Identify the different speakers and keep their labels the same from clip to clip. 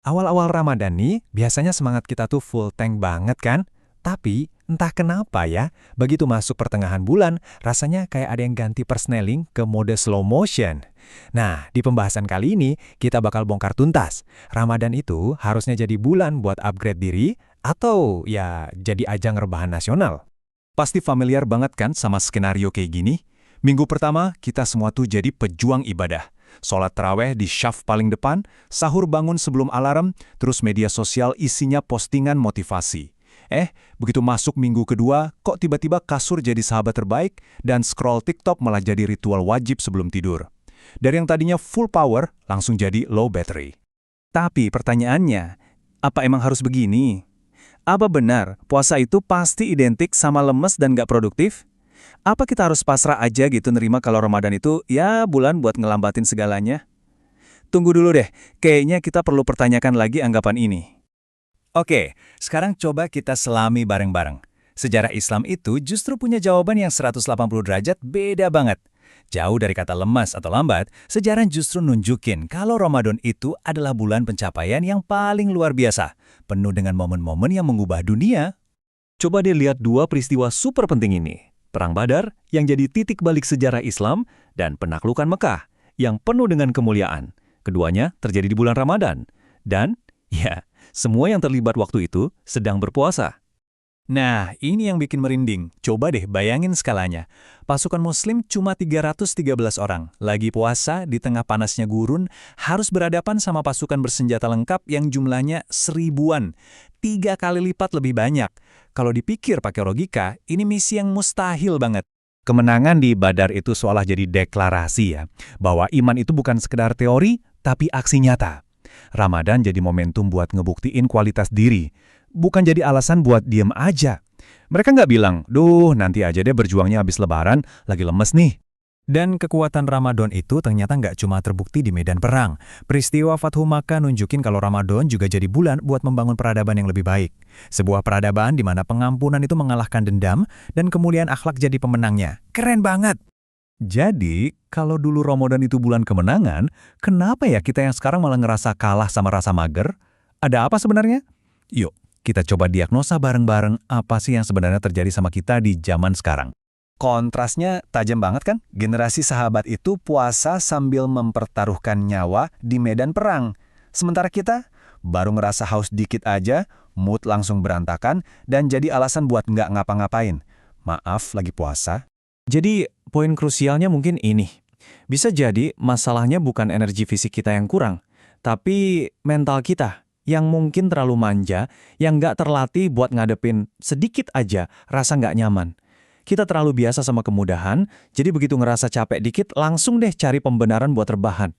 Speaker 1: Awal-awal Ramadan nih, biasanya semangat kita tuh full tank banget kan? Tapi, entah kenapa ya, begitu masuk pertengahan bulan, rasanya kayak ada yang ganti persneling ke mode slow motion. Nah, di pembahasan kali ini, kita bakal bongkar tuntas. Ramadan itu harusnya jadi bulan buat upgrade diri, atau ya jadi ajang rebahan nasional.
Speaker 2: Pasti familiar banget kan sama skenario kayak gini? Minggu pertama, kita semua tuh jadi pejuang ibadah. Sholat taraweh di syaf paling depan, sahur bangun sebelum alarm, terus media sosial isinya postingan motivasi. Begitu masuk minggu kedua, kok tiba-tiba kasur jadi sahabat terbaik, dan scroll TikTok malah jadi ritual wajib sebelum tidur. Dari yang tadinya full power, langsung jadi low battery.
Speaker 3: Tapi pertanyaannya, apa emang harus begini? Apa benar puasa itu pasti identik sama lemes dan gak produktif? Apa kita harus pasrah aja gitu nerima kalau Ramadan itu ya bulan buat ngelambatin segalanya? Tunggu dulu deh, kayaknya kita perlu pertanyakan lagi anggapan ini.
Speaker 2: Oke, sekarang coba kita selami bareng-bareng. Sejarah Islam itu justru punya jawaban yang 180 derajat beda banget. Jauh dari kata lemas atau lambat, sejarah justru nunjukin kalau Ramadan itu adalah bulan pencapaian yang paling luar biasa, penuh dengan momen-momen yang mengubah dunia.
Speaker 3: Coba deh lihat dua peristiwa super penting ini. Perang Badar yang jadi titik balik sejarah Islam dan penaklukan Mekah yang penuh dengan kemuliaan. Keduanya terjadi di bulan Ramadan. Dan, ya, semua yang terlibat waktu itu sedang berpuasa.
Speaker 2: Nah, ini yang bikin merinding. Coba deh bayangin skalanya. Pasukan Muslim cuma 313 orang. Lagi puasa, di tengah panasnya gurun, harus berhadapan sama pasukan bersenjata lengkap yang jumlahnya 1000-an. 3 kali lipat lebih banyak. Kalau dipikir pakai logika, ini misi yang mustahil banget.
Speaker 1: Kemenangan di Badar itu seolah jadi deklarasi ya, bahwa iman itu bukan sekedar teori, tapi aksi nyata. Ramadan jadi momentum buat ngebuktiin kualitas diri, bukan jadi alasan buat diem aja. Mereka nggak bilang, duh nanti aja deh berjuangnya habis lebaran, lagi lemes nih.
Speaker 2: Dan kekuatan Ramadan itu ternyata nggak cuma terbukti di medan perang. Peristiwa Fathu Makkah nunjukin kalau Ramadan juga jadi bulan buat membangun peradaban yang lebih baik. Sebuah peradaban di mana pengampunan itu mengalahkan dendam dan kemuliaan akhlak jadi pemenangnya. Keren banget!
Speaker 1: Jadi, kalau dulu Ramadan itu bulan kemenangan, kenapa ya kita yang sekarang malah ngerasa kalah sama rasa mager? Ada apa sebenarnya? Yuk, kita coba diagnosa bareng-bareng apa sih yang sebenarnya terjadi sama kita di zaman sekarang.
Speaker 2: Kontrasnya tajam banget kan? Generasi sahabat itu puasa sambil mempertaruhkan nyawa di medan perang. Sementara kita baru ngerasa haus dikit aja, mood langsung berantakan, dan jadi alasan buat nggak ngapa-ngapain. Maaf, lagi puasa.
Speaker 3: Jadi, poin krusialnya mungkin ini. Bisa jadi masalahnya bukan energi fisik kita yang kurang, tapi mental kita yang mungkin terlalu manja, yang nggak terlatih buat ngadepin sedikit aja rasa nggak nyaman. Kita terlalu biasa sama kemudahan, jadi begitu ngerasa capek dikit, langsung deh cari pembenaran buat rebahan.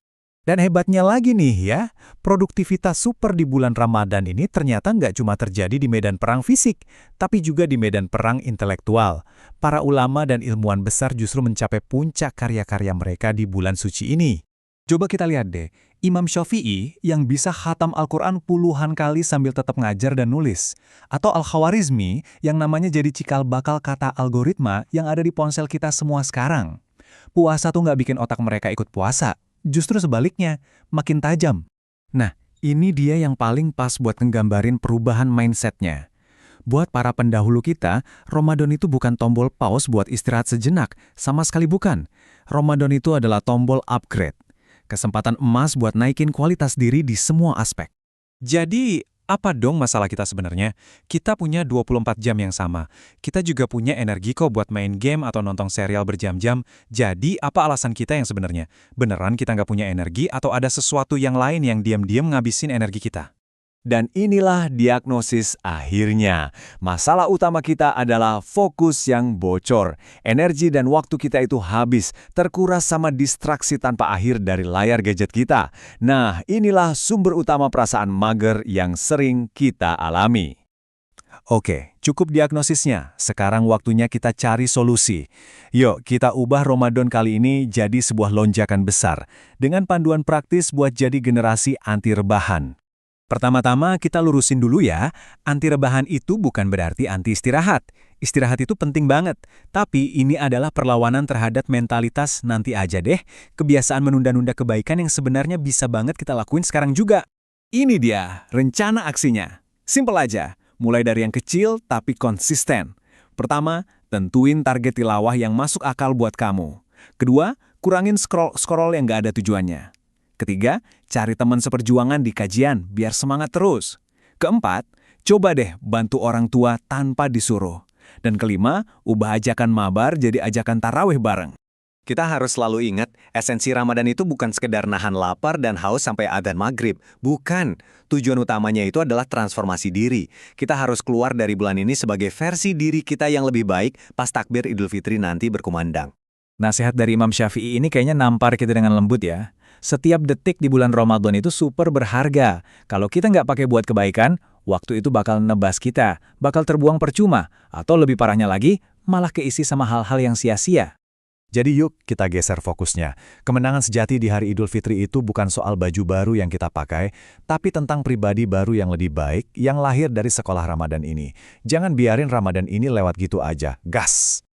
Speaker 1: Dan hebatnya lagi nih ya, produktivitas super di bulan Ramadan ini ternyata nggak cuma terjadi di medan perang fisik, tapi juga di medan perang intelektual. Para ulama dan ilmuwan besar justru mencapai puncak karya-karya mereka di bulan suci ini. Coba kita lihat deh, Imam Syafi'i yang bisa khatam Al-Quran puluhan kali sambil tetap ngajar dan nulis. Atau Al-Khawarizmi yang namanya jadi cikal bakal kata algoritma yang ada di ponsel kita semua sekarang. Puasa tuh nggak bikin otak mereka ikut puasa. Justru sebaliknya, makin tajam. Nah, ini dia yang paling pas buat nggambarin perubahan mindsetnya. Buat para pendahulu kita, Ramadan itu bukan tombol pause buat istirahat sejenak, sama sekali bukan. Ramadan itu adalah tombol upgrade. Kesempatan emas buat naikin kualitas diri di semua aspek.
Speaker 2: Jadi, apa dong masalah kita sebenarnya? Kita punya 24 jam yang sama. Kita juga punya energi kok buat main game atau nonton serial berjam-jam. Jadi, apa alasan kita yang sebenarnya? Beneran kita nggak punya energi atau ada sesuatu yang lain yang diam-diam ngabisin energi kita?
Speaker 1: Dan inilah diagnosis akhirnya. Masalah utama kita adalah fokus yang bocor. Energi dan waktu kita itu habis, terkuras sama distraksi tanpa akhir dari layar gadget kita. Nah, inilah sumber utama perasaan mager yang sering kita alami. Oke, cukup diagnosisnya. Sekarang waktunya kita cari solusi. Yuk, kita ubah Ramadan kali ini jadi sebuah lonjakan besar. Dengan panduan praktis buat jadi generasi anti rebahan. Pertama-tama kita lurusin dulu ya, anti rebahan itu bukan berarti anti istirahat. Istirahat itu penting banget, tapi ini adalah perlawanan terhadap mentalitas nanti aja deh, kebiasaan menunda-nunda kebaikan yang sebenarnya bisa banget kita lakuin sekarang juga. Ini dia rencana aksinya. Simpel aja, mulai dari yang kecil tapi konsisten. Pertama, tentuin target tilawah yang masuk akal buat kamu. Kedua, kurangin scroll yang nggak ada tujuannya. Ketiga, cari teman seperjuangan di kajian biar semangat terus. Keempat, coba deh bantu orang tua tanpa disuruh. Dan kelima, ubah ajakan mabar jadi ajakan tarawih bareng.
Speaker 2: Kita harus selalu ingat, esensi Ramadan itu bukan sekedar nahan lapar dan haus sampai adzan maghrib. Bukan. Tujuan utamanya itu adalah transformasi diri. Kita harus keluar dari bulan ini sebagai versi diri kita yang lebih baik pas takbir Idul Fitri nanti berkumandang.
Speaker 3: Nasihat dari Imam Syafi'i ini kayaknya nampar kita dengan lembut ya. Setiap detik di bulan Ramadan itu super berharga. Kalau kita nggak pakai buat kebaikan, waktu itu bakal nebas kita, bakal terbuang percuma, atau lebih parahnya lagi, malah keisi sama hal-hal yang sia-sia.
Speaker 1: Jadi yuk kita geser fokusnya. Kemenangan sejati di hari Idul Fitri itu bukan soal baju baru yang kita pakai, tapi tentang pribadi baru yang lebih baik yang lahir dari sekolah Ramadan ini. Jangan biarin Ramadan ini lewat gitu aja. Gas!